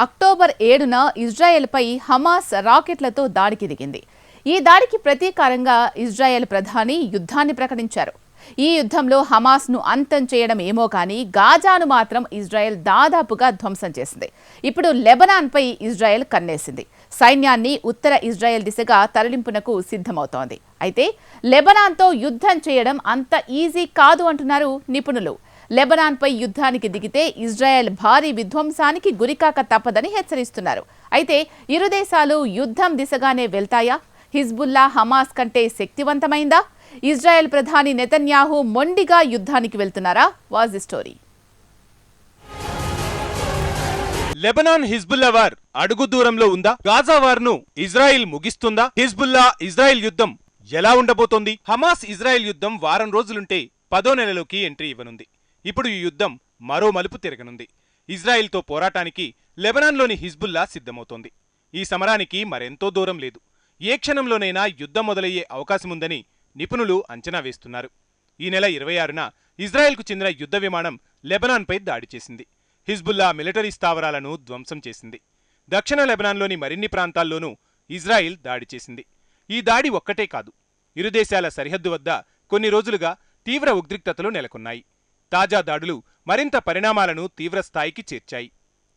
October 7న ఇజ్రాయెల్పై Hamas రాకెట్లతో దాడికి దిగింది. ఈ దాడికి ప్రతీకారంగా ఇజ్రాయెల్ ప్రధాని యుద్ధాన్ని ప్రకటించారు. ఈ యుద్ధంలో హమాస్ను అంతం చేయడం ఏమో కానీ గాజాను మాత్రం ఇజ్రాయెల్ దాదాపుగా ధ్వంసం చేసింది. ఇప్పుడు లెబనాన్పై ఇజ్రాయెల్ కన్నేసింది. సైన్యాన్ని ఉత్తర ఇజ్రాయెల్ దిశగా తరలింపునకు సిద్ధమవుతోంది. అయితే లెబనాన్తో యుద్ధం చేయడం అంత ఈజీ కాదు అంటున్నారు నిపుణులు. లెబనాన్పై యుద్ధానికి దిగితే ఇజ్రాయెల్ భారీ విధ్వంసానికి గురికాక తప్పదని హెచ్చరిస్తున్నారు. అయితే ఇరు దేశాలు యుద్ధం దిశగానే వెళ్తాయా? హిజ్బుల్లా హమాస్ కంటే శక్తివంతమైందా? ఇజ్రాయెల్ ప్రధాని నెతన్యాహు మొండిగా యుద్ధానికి వెళ్తున్నారా? Was the story. Lebanon Hezbollah war అడుగు దూరంలో ఉందా? గాజా వార్ను ఇజ్రాయిల్ ముగిస్తుందా? హిజ్బుల్లా ఇజ్రాయిల్ యుద్ధం ఎలా ఉండబోతోంది? హమాస్ ఇజ్రాయిల్ యుద్ధం వారం రోజులుంటే 10వ నెలలోకి ఎంట్రీ ఇవ్వనుంది. ఇప్పుడు ఈ యుద్ధం మరో మలుపు తిరగనుంది. ఇజ్రాయిల్తో పోరాటానికి లెబనాన్లోని హిజ్బుల్లా సిద్ధమవుతోంది. ఈ సమరానికి మరెంతో దూరం లేదు. ఏ క్షణంలోనైనా యుద్ధం మొదలయ్యే అవకాశముందని నిపుణులు అంచనా వేస్తున్నారు. ఈ నెల 26న ఇజ్రాయెల్కు చెందిన యుద్ధ విమానం లెబనాన్పై దాడి చేసింది. హిజ్బుల్లా మిలిటరీ స్థావరాలను ధ్వంసం చేసింది. దక్షిణ లెబనాన్లోని మరిన్ని ప్రాంతాల్లోనూ ఇజ్రాయిల్ దాడి చేసింది. ఈ దాడి ఒక్కటే కాదు, ఇరు దేశాల సరిహద్దు వద్ద కొన్ని రోజులుగా తీవ్ర ఉద్రిక్తతలు నెలకొన్నాయి. తాజా దాడులు మరింత పరిణామాలను తీవ్రస్థాయికి చేర్చాయి.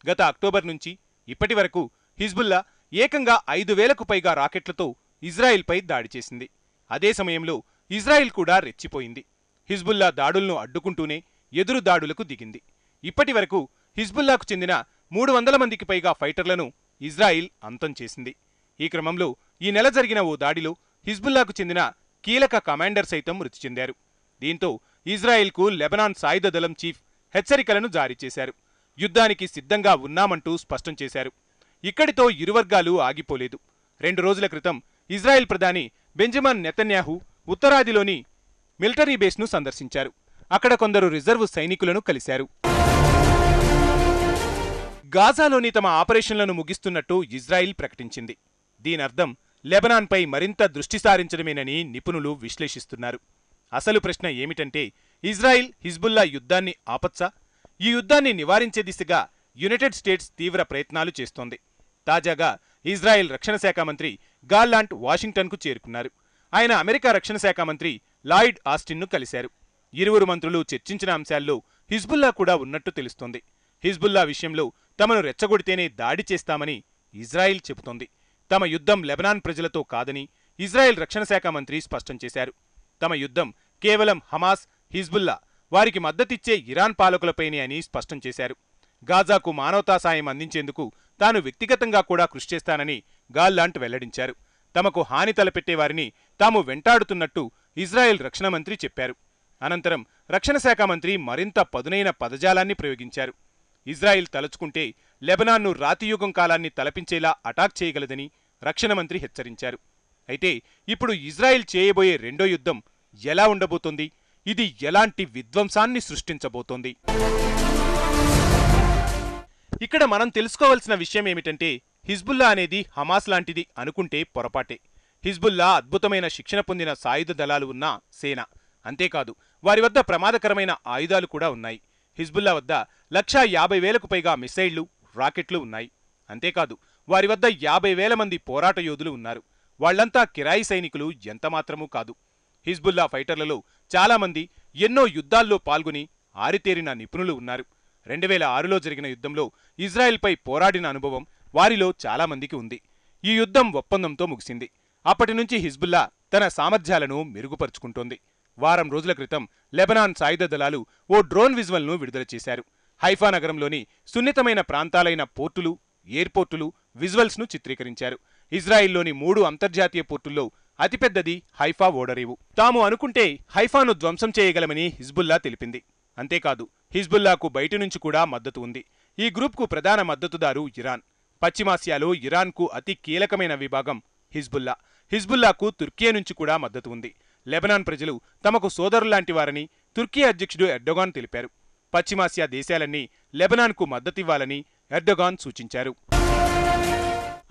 గత అక్టోబర్ నుంచి ఇప్పటి వరకు హిజ్బుల్లా ఏకంగా 5,000కు పైగా రాకెట్లతో ఇజ్రాయిల్పై దాడి చేసింది. అదే సమయంలో ఇజ్రాయిల్ కూడా రెచ్చిపోయింది. హిజ్బుల్లా దాడులను అడ్డుకుంటూనే ఎదురు దాడులకు దిగింది. ఇప్పటి వరకు హిజ్బుల్లాకు చెందిన 300 మందికి పైగా ఫైటర్లను ఇజ్రాయిల్ అంతం చేసింది. ఈ క్రమంలో ఈ నెల జరిగిన ఓ దాడిలో హిజ్బుల్లాకు చెందిన కీలక కమాండర్ సైతం మృతి చెందారు. దీంతో ఇజ్రాయిల్కు లెబనాన్ సాయుధ దళం చీఫ్ హెచ్చరికలను జారీ చేశారు. యుద్ధానికి సిద్ధంగా ఉన్నామంటూ స్పష్టం చేశారు. ఇక్కడితో ఇరు వర్గాలు ఆగిపోలేదు. 2 రోజుల క్రితం ఇజ్రాయెల్ ప్రధాని బెంజమిన్ నెతన్యాహు ఉత్తరాదిలోని మిలిటరీ బేస్ను సందర్శించారు. అక్కడ కొందరు రిజర్వ్ సైనికులను కలిశారు. గాజాలోని తమ ఆపరేషన్లను ముగిస్తున్నట్టు ఇజ్రాయిల్ ప్రకటించింది. దీనర్థం లెబనాన్పై మరింత దృష్టి సారించడమేనని నిపుణులు విశ్లేషిస్తున్నారు. అసలు ప్రశ్న ఏమిటంటే, ఇజ్రాయిల్ హిజ్బుల్లా యుద్ధాన్ని ఆపచ్చా? ఈ యుద్ధాన్ని నివారించే దిశగా యునైటెడ్ స్టేట్స్ తీవ్ర ప్రయత్నాలు చేస్తోంది. తాజాగా ఇజ్రాయెల్ రక్షణ శాఖ మంత్రి గాల్లాంట్ వాషింగ్టన్కు చేరుకున్నారు. ఆయన అమెరికా రక్షణ శాఖ మంత్రి లాయిడ్ ఆస్టిన్ను కలిశారు. ఇరువురు మంత్రులు చర్చించిన అంశాల్లో హిజ్బుల్లా కూడా ఉన్నట్టు తెలుస్తోంది. హిజ్బుల్లా విషయంలో తమను రెచ్చగొడితేనే దాడి చేస్తామని ఇజ్రాయిల్ చెబుతోంది. తమ యుద్ధం లెబనాన్ ప్రజలతో కాదని ఇజ్రాయెల్ రక్షణ శాఖ మంత్రి స్పష్టం చేశారు. తమ యుద్ధం కేవలం హమాస్, హిజ్బుల్లా, వారికి మద్దతిచ్చే ఇరాన్ పాలకులపైనే అని స్పష్టం చేశారు. గాజాకు మానవతా సాయం అందించేందుకు తాను వ్యక్తిగతంగా కూడా కృషి చేస్తానని గాల్లాంట్ వెల్లడించారు. తమకు హాని తలపెట్టేవారిని తాము వెంటాడుతున్నట్టు ఇజ్రాయెల్ రక్షణ మంత్రి చెప్పారు. అనంతరం రక్షణ శాఖ మంత్రి మరింత పదునైన పదజాలాన్ని ప్రయోగించారు. ఇజ్రాయిల్ తలుచుకుంటే లెబనాన్ను రాతియుగం కాలాన్ని తలపించేలా అటాక్ చేయగలదని రక్షణ మంత్రి హెచ్చరించారు. అయితే ఇప్పుడు ఇజ్రాయిల్ చేయబోయే రెండో యుద్ధం ఎలా ఉండబోతోంది? ఇది ఎలాంటి విధ్వంసాన్ని సృష్టించబోతోంది? ఇక్కడ మనం తెలుసుకోవాల్సిన విషయం ఏమిటంటే, హిజ్బుల్లా అనేది హమాస్ లాంటిది అనుకుంటే పొరపాటే. హిజ్బుల్లా అద్భుతమైన శిక్షణ పొందిన సాయుధ దళాలు ఉన్న సేన. అంతేకాదు, వారి వద్ద ప్రమాదకరమైన ఆయుధాలు కూడా ఉన్నాయి. హిజ్బుల్లా వద్ద 150,000కు పైగా మిసైళ్లు, రాకెట్లు ఉన్నాయి. అంతేకాదు, వారి వద్ద 50,000 మంది పోరాట యోధులు ఉన్నారు. వాళ్లంతా కిరాయి సైనికులు ఎంతమాత్రమూ కాదు. హిజ్బుల్లా ఫైటర్లలో చాలామంది ఎన్నో యుద్ధాల్లో పాల్గొని ఆరితేరిన నిపుణులు ఉన్నారు. 2006లో జరిగిన యుద్ధంలో ఇజ్రాయెల్పై పోరాడిన అనుభవం వారిలో చాలామందికి ఉంది. ఈ యుద్ధం ఒప్పందంతో ముగిసింది. అప్పటి నుంచి హిజ్బుల్లా తన సామర్థ్యాలను మెరుగుపరుచుకుంటోంది. వారం రోజుల క్రితం లెబనాన్ సాయుధ దళాలు ఓ డ్రోన్ విజువల్ను విడుదల చేశారు. హైఫా నగరంలోని సున్నితమైన ప్రాంతాలైన పోర్టులు, ఎయిర్పోర్టులు విజువల్స్ను చిత్రీకరించారు. ఇజ్రాయిల్లోని 3 అంతర్జాతీయ పోర్టుల్లో అతిపెద్దది హైఫా ఓడరేవు. తాము అనుకుంటే హైఫాను ధ్వంసం చేయగలమని హిజ్బుల్లా తెలిపింది. అంతేకాదు, హిజ్బుల్లాకు బయటి నుంచి కూడా మద్దతు ఉంది. ఈ గ్రూప్కు ప్రధాన మద్దతుదారు ఇరాన్. పశ్చిమాసియాలో ఇరాన్కు అతి కీలకమైన విభాగం హిజ్బుల్లా. హిజ్బుల్లాకు తుర్కియా నుంచి కూడా మద్దతు ఉంది. లెబనాన్ ప్రజలు తమకు సోదరులాంటి వారని తుర్కీ అధ్యక్షుడు ఎర్డోగాన్ తెలిపారు. పశ్చిమాసియా దేశాలన్నీ లెబనాన్కు మద్దతివ్వాలని ఎర్డోగాన్ సూచించారు.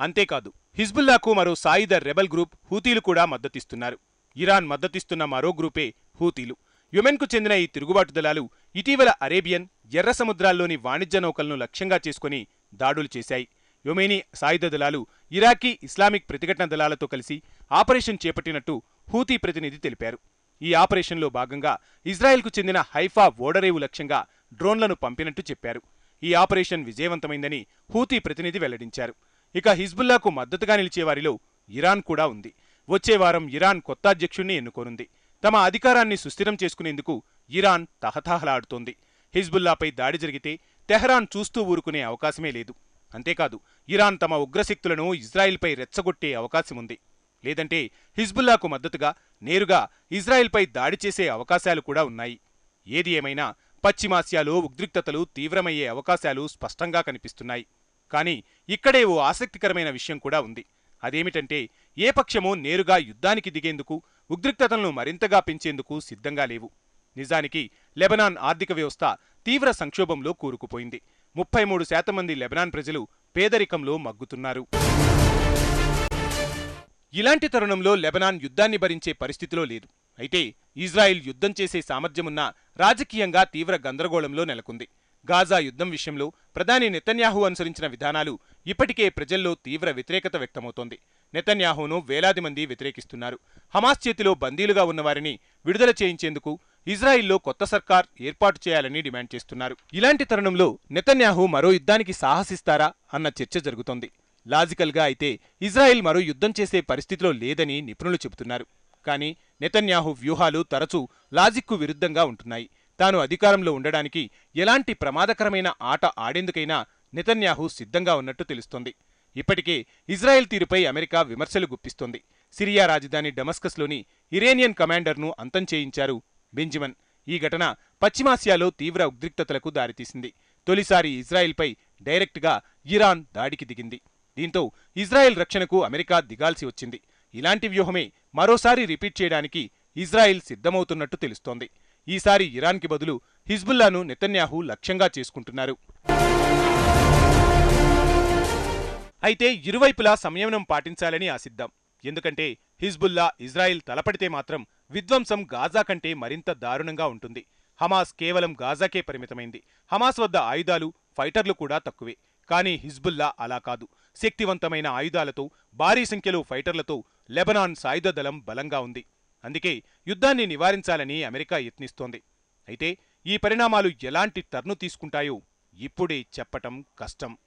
అంతేకాదు, హిజ్బుల్లాకు మరో సాయుధ రెబల్ గ్రూప్ హూతీలు కూడా మద్దతిస్తున్నారు. ఇరాన్ మద్దతిస్తున్న మరో గ్రూపే హూతీలు. యెమెన్కు చెందిన ఈ తిరుగుబాటు దళాలు ఇటీవల అరేబియన్, ఎర్ర సముద్రాల్లోని వాణిజ్య నౌకలను లక్ష్యంగా చేసుకుని దాడులు చేశాయి. యొమేనీ సాయుధ దళాలు ఇరాకీ ఇస్లామిక్ ప్రతిఘటన దళాలతో కలిసి ఆపరేషన్ చేపట్టినట్టు హూతీ ప్రతినిధి తెలిపారు. ఈ ఆపరేషన్లో భాగంగా ఇజ్రాయెల్కు చెందిన హైఫా ఓడరేవు లక్ష్యంగా డ్రోన్లను పంపినట్టు చెప్పారు. ఈ ఆపరేషన్ విజయవంతమైందని హూతీ ప్రతినిధి వెల్లడించారు. ఇక హిజ్బుల్లాకు మద్దతుగా నిలిచే వారిలో ఇరాన్ కూడా ఉంది. వచ్చే వారం ఇరాన్ కొత్త అధ్యక్షుణ్ణి ఎన్నుకోనుంది. తమ అధికారాన్ని సుస్థిరం చేసుకునేందుకు ఇరాన్ తహతహలాడుతోంది. హిజ్బుల్లాపై దాడి జరిగితే తెహరాన్ చూస్తూ ఊరుకునే అవకాశమే లేదు. అంతేకాదు, ఇరాన్ తమ ఉగ్రశక్తులను ఇజ్రాయెల్పై రెచ్చగొట్టే అవకాశముంది. లేదంటే హిజ్బుల్లాకు మద్దతుగా నేరుగా ఇజ్రాయెల్పై దాడి చేసే అవకాశాలు కూడా ఉన్నాయి. ఏది ఏమైనా పశ్చిమాసియాలో ఉద్రిక్తతలు తీవ్రమయ్యే అవకాశాలు స్పష్టంగా కనిపిస్తున్నాయి. కానీ ఇక్కడే ఓ ఆసక్తికరమైన విషయం కూడా ఉంది. అదేమిటంటే ఏ పక్షమూ నేరుగా యుద్ధానికి దిగేందుకు, ఉద్రిక్తతలను మరింతగా పెంచేందుకు సిద్ధంగా లేవు. నిజానికి లెబనాన్ ఆర్థిక వ్యవస్థ తీవ్ర సంక్షోభంలో కూరుకుపోయింది. 33% మంది లెబనాన్ ప్రజలు పేదరికంలో మగ్గుతున్నారు. ఇలాంటి తరుణంలో లెబనాన్ యుద్ధాన్ని భరించే పరిస్థితిలో లేదు. అయితే ఇజ్రాయిల్ యుద్ధం చేసే సామర్థ్యమున్నా రాజకీయంగా తీవ్ర గందరగోళంలో నెలకొంది. గాజా యుద్ధం విషయంలో ప్రధాని నెతన్యాహు అనుసరించిన విధానాలు ఇప్పటికే ప్రజల్లో తీవ్ర వ్యతిరేకత వ్యక్తమవుతోంది. నెతన్యాహును వేలాది మంది వ్యతిరేకిస్తున్నారు. హమాస్ చేతిలో బందీలుగా ఉన్నవారిని విడుదల చేయించేందుకు ఇజ్రాయిల్లో కొత్త సర్కార్ ఏర్పాటు చేయాలని డిమాండ్ చేస్తున్నారు. ఇలాంటి తరుణంలో నెతన్యాహు మరో యుద్ధానికి సాహసిస్తారా అన్న చర్చ జరుగుతోంది. లాజికల్గా అయితే ఇజ్రాయిల్ మరో యుద్ధం చేసే పరిస్థితిలో లేదని నిపుణులు చెబుతున్నారు. కానీ నెతన్యాహు వ్యూహాలు తరచూ లాజిక్కు విరుద్ధంగా ఉంటున్నాయి. తాను అధికారంలో ఉండడానికి ఎలాంటి ప్రమాదకరమైన ఆట ఆడేందుకైనా నెతన్యాహు సిద్ధంగా ఉన్నట్టు తెలుస్తోంది. ఇప్పటికే ఇజ్రాయెల్ తీరుపై అమెరికా విమర్శలు గుప్పిస్తోంది. సిరియా రాజధాని డమస్కస్లోని ఇరేనియన్ కమాండర్ను అంతం చేయించారు బెంజిమన్. ఈ ఘటన పశ్చిమాసియాలో తీవ్ర ఉద్రిక్తతలకు దారితీసింది. తొలిసారి ఇజ్రాయెల్పై డైరెక్ట్గా ఇరాన్ దాడికి దిగింది. దీంతో ఇజ్రాయెల్ రక్షణకు అమెరికా దిగాల్సి వచ్చింది. ఇలాంటి వ్యూహమే మరోసారి రిపీట్ చేయడానికి ఇజ్రాయెల్ సిద్ధమవుతున్నట్టు తెలుస్తోంది. ఈసారి ఇరాన్కి బదులు హిజ్బుల్లాను నెతన్యాహు లక్ష్యంగా చేసుకుంటున్నారు. అయితే ఇరువైపులా సంయమనం పాటించాలని ఆశిద్దాం. ఎందుకంటే హిజ్బుల్లా ఇజ్రాయెల్ తలపడితే మాత్రం విధ్వంసం గాజా కంటే మరింత దారుణంగా ఉంటుంది. హమాస్ కేవలం గాజాకే పరిమితమైంది. హమాస్ వద్ద ఆయుధాలు, ఫైటర్లు కూడా తక్కువే. కానీ హిజ్బుల్లా అలా కాదు. శక్తివంతమైన ఆయుధాలతో, భారీ సంఖ్యలో ఫైటర్లతో లెబనాన్ సాయుధ దళం బలంగా ఉంది. అందుకే యుద్ధాన్ని నివారించాలని అమెరికా యత్నిస్తోంది. అయితే ఈ పరిణామాలు ఎలాంటి టర్ను తీసుకుంటాయో ఇప్పుడే చెప్పటం కష్టం.